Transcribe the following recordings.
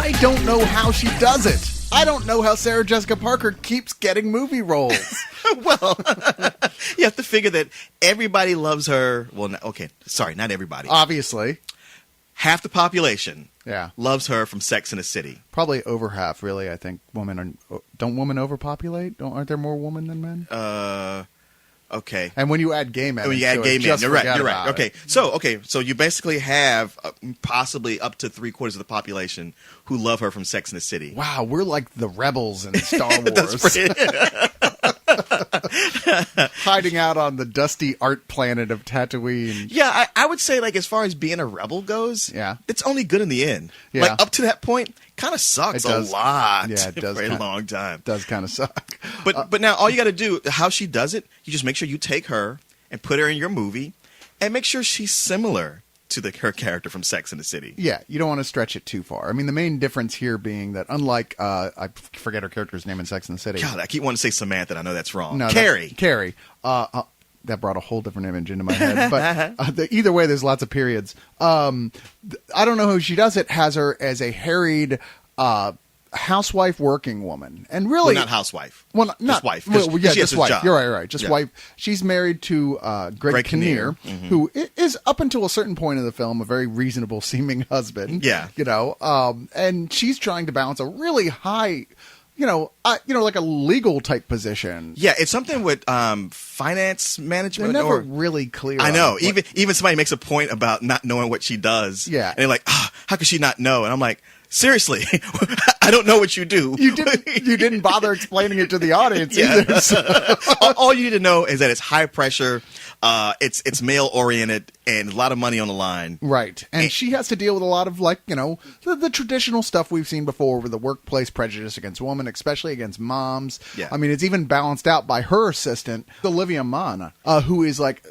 I don't know how she does it. I don't know how Sarah Jessica Parker keeps getting movie roles. Well, you have to figure that everybody loves her. Well, okay, sorry, not everybody. Obviously. Half the population loves her from Sex and the City. Probably over half, really. I think don't women overpopulate? Aren't there more women than men? Okay. And when you add gay men, you're right. Okay, so you basically have possibly up to 3/4 of the population who love her from Sex and the City. Wow, we're like the rebels in Star Wars. That's pretty. Hiding out on the dusty art planet of Tatooine. Yeah, I would say, like, as far as being a rebel goes, it's only good in the end. Yeah. Like, up to that point, kind of sucks a lot. Yeah, it does for a long time. Does kind of suck. But now all you got to do, how she does it, you just make sure you take her and put her in your movie and make sure she's similar to her character from Sex and the City. Yeah, you don't want to stretch it too far. I mean, the main difference here being that unlike, I forget her character's name in Sex and the City. God, I keep wanting to say Samantha, and I know that's wrong. No, Carrie. Carrie. That brought a whole different image into my head. But either way, there's lots of periods. I don't know who she does it, has her as a harried housewife working woman. And really... Well, not housewife. Well, not... Just wife. Well, yeah, just wife. Job. You're right. Just wife. She's married to Greg Kinnear, who is, up until a certain point in the film, a very reasonable seeming husband. Yeah. You know, and she's trying to balance a really high... like a legal type position. Yeah, it's something with finance management. They're never really clear. I know. Even somebody makes a point about not knowing what she does. Yeah. And they're like, how could she not know? And I'm like, seriously, I don't know what you do. You didn't bother explaining it to the audience either. So. All you need to know is that it's high pressure, it's male oriented, and a lot of money on the line. Right. And she has to deal with a lot of, like, the traditional stuff we've seen before with the workplace prejudice against women, especially against moms. Yeah. I mean, it's even balanced out by her assistant, Olivia Munn, who is like,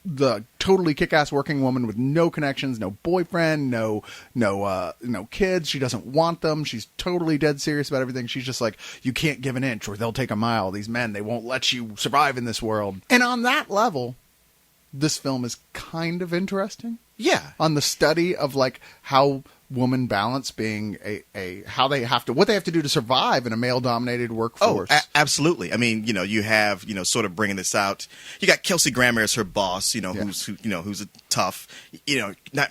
the totally kick-ass working woman with no connections, no boyfriend, no kids. She doesn't want them. She's totally dead serious about everything. She's just like, you can't give an inch or they'll take a mile. These men, they won't let you survive in this world. And on that level, this film is kind of interesting. Yeah. On the study of, like, how woman balance being what they have to do to survive in a male dominated workforce. Oh, absolutely. I mean, you have, sort of bringing this out. You got Kelsey Grammer as her boss, who's a tough,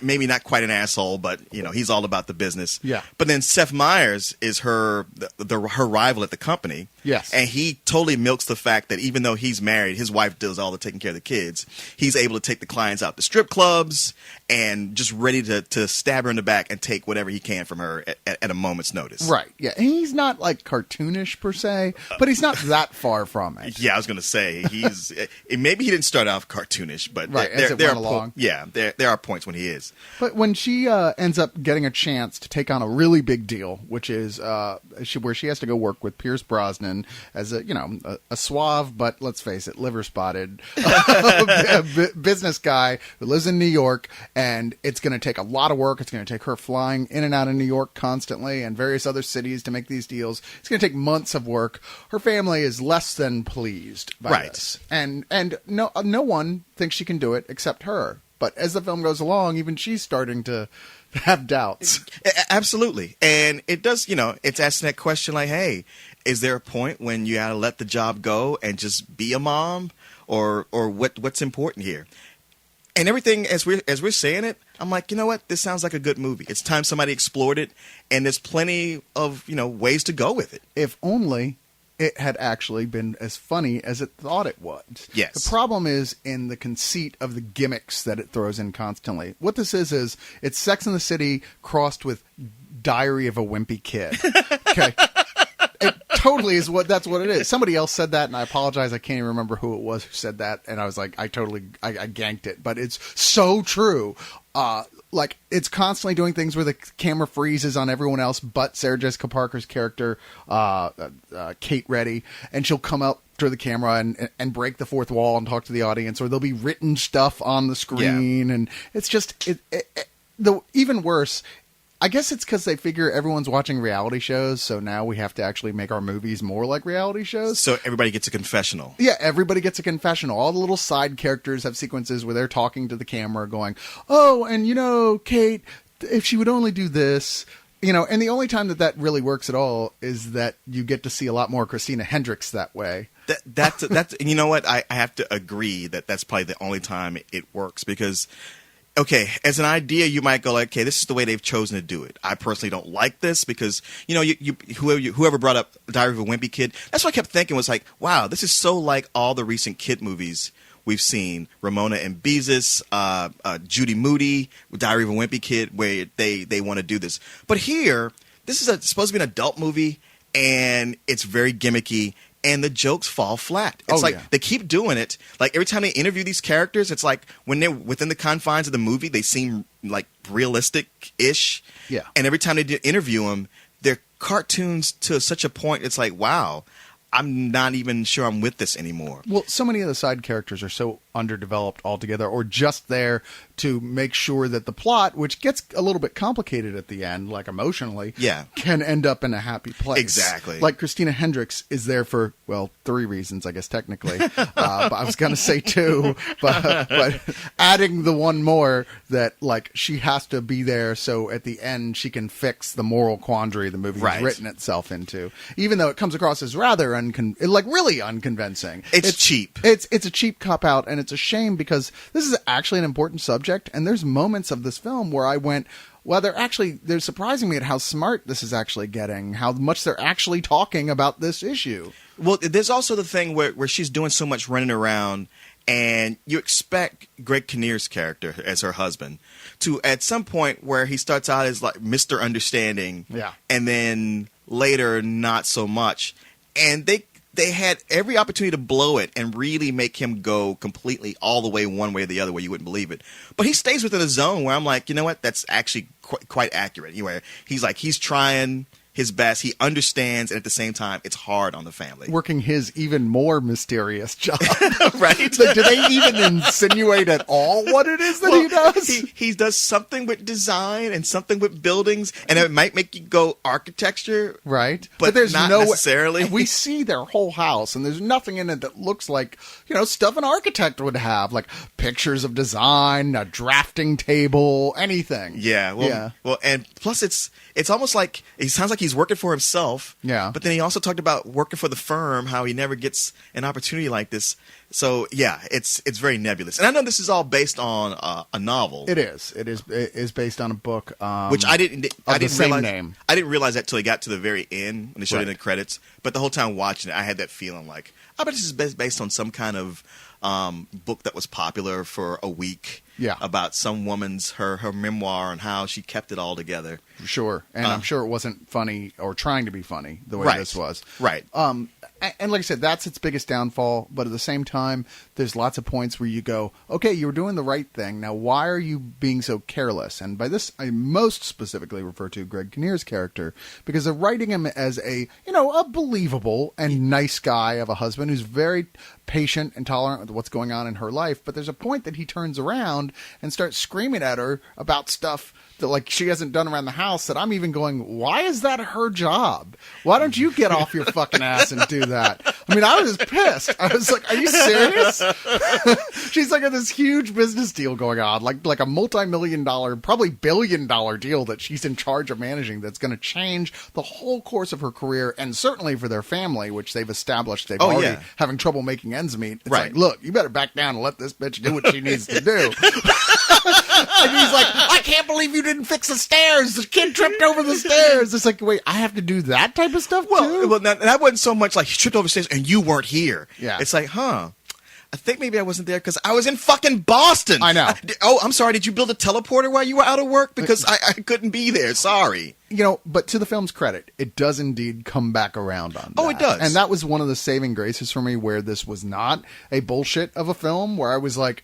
maybe not quite an asshole, but he's all about the business. Yeah. But then Seth Meyers is her rival at the company. Yes. And he totally milks the fact that even though he's married, his wife does all the taking care of the kids. He's able to take the clients out to strip clubs and just ready to stab her in the back and take whatever he can from her at a moment's notice. Right. Yeah. And he's not like cartoonish per se, but he's not that far from it. Yeah, I was going to say he's maybe he didn't start off cartoonish, but right, there are along. There are points when he is. But when she ends up getting a chance to take on a really big deal, which is where she has to go work with Pierce Brosnan as a suave, but let's face it, liver spotted business guy who lives in New York, and it's going to take a lot of work. It's going to take her flying in and out of New York constantly and various other cities to make these deals. It's going to take months of work. Her family is less than pleased by this. And no one thinks she can do it except her. But as the film goes along, even she's starting to have doubts. Absolutely. And it does, it's asking that question like, hey, is there a point when you got to let the job go and just be a mom? Or what's important here? And everything, as we're saying it, I'm like, you know what? This sounds like a good movie. It's time somebody explored it, and there's plenty of, ways to go with it. If only it had actually been as funny as it thought it was. Yes. The problem is in the conceit of the gimmicks that it throws in constantly. What this is it's Sex and the City crossed with Diary of a Wimpy Kid. Okay. It totally is that's what it is. Somebody else said that, and I apologize. I can't even remember who it was who said that. And I was like, I ganked it, but it's so true. Like, it's constantly doing things where the camera freezes on everyone else but Sarah Jessica Parker's character, Kate Reddy, and she'll come up to the camera and break the fourth wall and talk to the audience, or there'll be written stuff on the screen, and it's just even worse. I guess it's because they figure everyone's watching reality shows, so now we have to actually make our movies more like reality shows. So everybody gets a confessional. Yeah, everybody gets a confessional. All the little side characters have sequences where they're talking to the camera going, oh, and Kate, if she would only do this, And the only time that really works at all is that you get to see a lot more Christina Hendricks that way. That's you know what? I have to agree that that's probably the only time it works because, okay, as an idea, you might go like, okay, this is the way they've chosen to do it. I personally don't like this because, whoever brought up Diary of a Wimpy Kid, that's what I kept thinking was like, wow, this is so like all the recent kid movies we've seen. Ramona and Beezus, Judy Moody, Diary of a Wimpy Kid, where they want to do this. But here, this is supposed to be an adult movie, and it's very gimmicky, and the jokes fall flat. It's they keep doing it. Like every time they interview these characters, it's like when they're within the confines of the movie, they seem like realistic-ish. Yeah. And every time they interview them, they're cartoons to such a point, it's like, wow, I'm not even sure I'm with this anymore. Well, so many of the side characters are so underdeveloped altogether, or just there to make sure that the plot, which gets a little bit complicated at the end, like emotionally, can end up in a happy place. Exactly. Like Christina Hendricks is there for, 3 reasons, I guess, technically. But I was going to say 2, but adding the one more that, like, she has to be there so at the end she can fix the moral quandary the movie has written itself into. Even though it comes across as rather really unconvincing. It's cheap. It's a cheap cop-out, and it's a shame because this is actually an important subject, and there's moments of this film where I went, well, they're surprising me at how smart this is actually getting, how much they're actually talking about this issue. Well, there's also the thing where she's doing so much running around, and you expect Greg Kinnear's character as her husband to, at some point where he starts out as like Mr. Understanding, and then later not so much. And they had every opportunity to blow it and really make him go completely all the way one way or the other where you wouldn't believe it. But he stays within a zone where I'm like, you know what? That's actually quite accurate. Anyway, he's trying his best. He understands, and at the same time, it's hard on the family. Working his even more mysterious job. Right? Like, do they even insinuate at all what it is that he does? He does something with design and something with buildings, and it might make you go architecture. Right. But there's not necessarily. And we see their whole house, and there's nothing in it that looks like, stuff an architect would have, like pictures of design, a drafting table, anything. Yeah. Well, and plus it's almost like it sounds like he's working for himself. Yeah. But then he also talked about working for the firm, how he never gets an opportunity like this. So yeah, it's very nebulous. And I know this is all based on a novel. It is. It is based on a book, which I didn't same name. I didn't realize that till he got to the very end when they showed it in the credits. But the whole time watching it, I had that feeling like, I bet this is based on some kind of book that was popular for a week. Yeah. About some woman's her memoir and how she kept it all together. Sure. And I'm sure it wasn't funny or trying to be funny the way this was. Right. And like I said, that's its biggest downfall. But at the same time, there's lots of points where you go, okay, you were doing the right thing. Now, why are you being so careless? And by this, I most specifically refer to Greg Kinnear's character, because they're writing him as a believable and nice guy of a husband who's very patient and tolerant with what's going on in her life. But there's a point that he turns around and starts screaming at her about stuff that, like, she hasn't done around the house, that I'm even going, why is that her job? Why don't you get off your fucking ass and do that? I mean, I was pissed. I was like, are you serious? She's like got this huge business deal going on, like a multi-million-dollar, probably billion-dollar deal that she's in charge of managing that's going to change the whole course of her career, and certainly for their family, which they've established they've already having trouble making ends meet. It's like, look, you better back down and let this bitch do what she needs to do. And he's like, I can't believe you didn't fix the stairs. The kid tripped over the stairs. It's like, wait, I have to do that type of stuff too? Well, that wasn't so much like he tripped over the stairs and you weren't here. Yeah. It's like, I think maybe I wasn't there because I was in fucking Boston. I know. I'm sorry. Did you build a teleporter while you were out of work? Because I couldn't be there. Sorry. But to the film's credit, it does indeed come back around on that. Oh, it does. And that was one of the saving graces for me, where this was not a bullshit of a film, where I was like,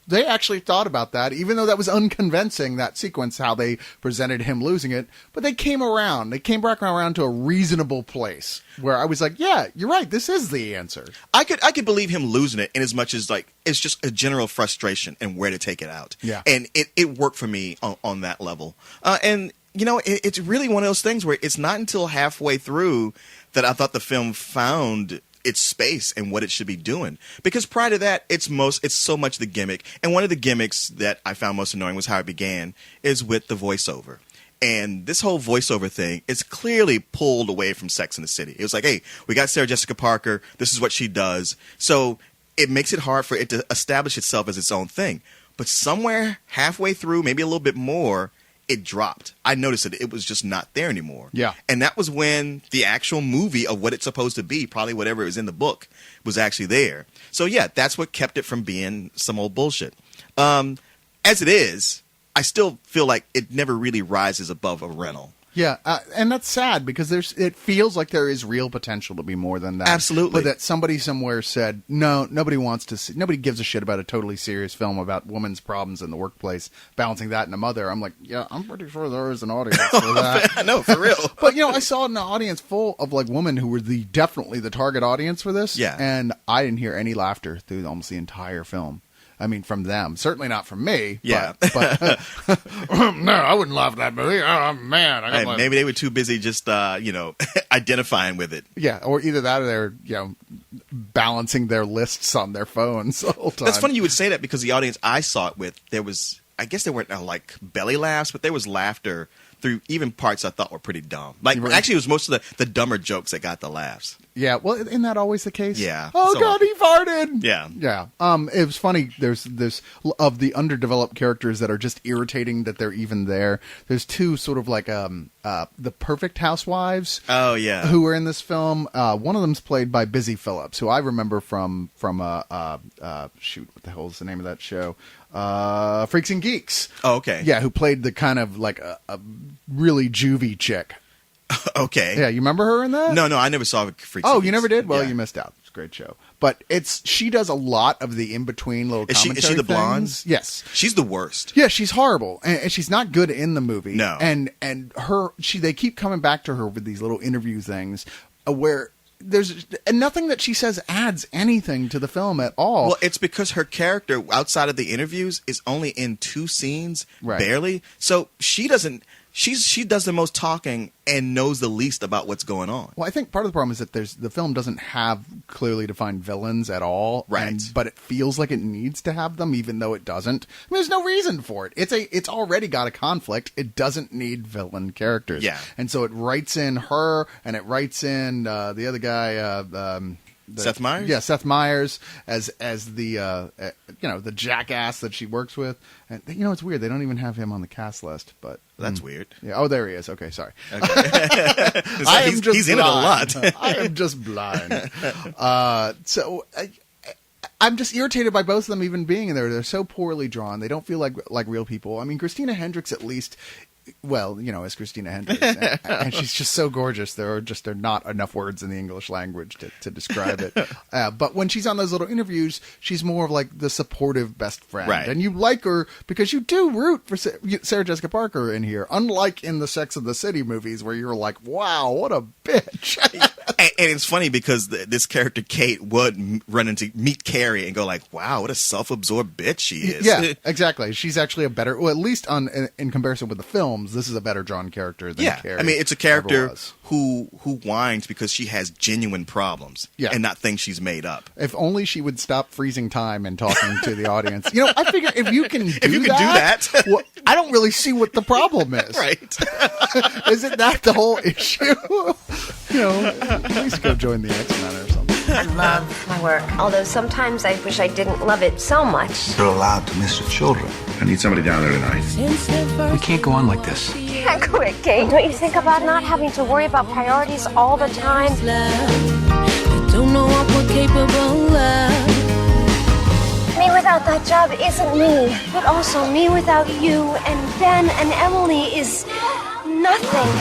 they actually thought about that, even though that was unconvincing, that sequence, how they presented him losing it. But they came around. They came back around to a reasonable place where I was like, yeah, you're right. This is the answer. I could believe him losing it in as much as, like, it's just a general frustration and where to take it out. Yeah. And it worked for me on that level. And, it's really one of those things where it's not until halfway through that I thought the film found its space and what it should be doing. Because prior to that, it's so much the gimmick. And one of the gimmicks that I found most annoying was how it began is with the voiceover. And this whole voiceover thing is clearly pulled away from Sex and the City. It was like, hey, we got Sarah Jessica Parker. This is what she does. So it makes it hard for it to establish itself as its own thing. But somewhere halfway through, maybe a little bit more, it dropped. I noticed that it was just not there anymore. Yeah. And that was when the actual movie of what it's supposed to be, probably whatever is in the book, was actually there. So yeah, that's what kept it from being some old bullshit. As it is, I still feel like it never really rises above a rental. Yeah, and that's sad because it feels like there is real potential to be more than that. Absolutely. But that somebody somewhere said, no, nobody wants to see, nobody gives a shit about a totally serious film about women's problems in the workplace, balancing that and a mother. I'm like, yeah, I'm pretty sure there is an audience for that. I know, for real. But, I saw an audience full of, like, women who were definitely the target audience for this. Yeah. And I didn't hear any laughter through almost the entire film. I mean, from them. Certainly not from me. Yeah. But no, I wouldn't laugh at that movie. Oh, man. Hey, maybe they were too busy just, identifying with it. Yeah, or either that or they're, balancing their lists on their phones the whole time. That's funny you would say that because the audience I saw it with, I guess there weren't like belly laughs, but there was laughter through even parts I thought were pretty dumb. Like, actually, it was most of the dumber jokes that got the laughs. Yeah, well, isn't that always the case? Yeah. Oh, So- God, he farted! Yeah. Yeah. It was funny, there's this, of the underdeveloped characters that are just irritating that they're even there, there's two sort of like, the perfect housewives. Oh, yeah. Who are in this film. One of them's played by Busy Phillips, who I remember from shoot, what the hell is the name of that show? Freaks and Geeks. Oh, okay. Yeah, who played the kind of like a really juvie chick. Okay. Yeah, you remember her in that? No, I never saw Freaks. Oh, and you Geeks. never did? Well, Yeah. you missed out. It's a great show. But she does a lot of the in-between little Is she commentary the blonde? things. Yes. She's the worst. Yeah, she's horrible, and she's not good in the movie. No. And they keep coming back to her with these little interview things where there's nothing that she says adds anything to the film at all. Well, it's because her character outside of the interviews is only in 2 scenes, Right. barely. So she doesn't. She does the most talking and knows the least about what's going on. Well, I think part of the problem is that the film doesn't have clearly defined villains at all, Right. But it feels like it needs to have them, even though it doesn't. I mean, there's no reason for it. It's already got a conflict. It doesn't need villain characters, Yeah. And so it writes in her, and it writes in the other guy, Seth Meyers? Yeah, Seth Meyers as the the jackass that she works with, and it's weird. They don't even have him on the cast list, but. That's weird. Yeah. Oh, there he is. Okay, sorry. Okay. He's in it a lot. I am just blind. So I'm just irritated by both of them even being in there. They're so poorly drawn. They don't feel like real people. I mean, Christina Hendricks at least. Well, as Christina Hendricks, and she's just so gorgeous. There are not enough words in the English language to describe it. But when she's on those little interviews, she's more of like the supportive best friend, Right. and you like her because you do root for Sarah Jessica Parker in here. Unlike in the Sex and the City movies, where you're like, "Wow, what a bitch." And it's funny because this character Kate would run into meet Carrie and go like, "Wow, what a self-absorbed bitch she is." Yeah, exactly. She's actually a better, well, at least in comparison with the films, this is a better drawn character than Carrie. I mean, it's a ever character was. who whines because she has genuine problems, Yeah. and not things she's made up. If only she would stop freezing time and talking to the audience. I figure if you can do you can do that. well, I don't really see what the problem is. Right? Isn't that the whole issue? At least go join the X-Men or something. I love my work, although sometimes I wish I didn't love it so much. You're allowed to miss your children. I need somebody down there tonight. We can't go on like this. Yeah, quit, Kate. Don't you think about not having to worry about priorities all the time? Don't know what we're capable of. Me without that job isn't me, but also me without you and Ben and Emily is nothing.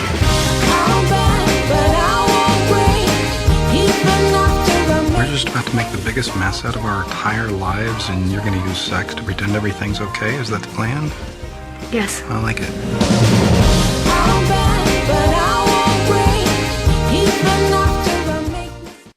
I'll bend, but I won't break. Even after We're just about to make the biggest mess out of our entire lives, and you're going to use sex to pretend everything's okay? Is that the plan? Yes. I like it. I'll bend.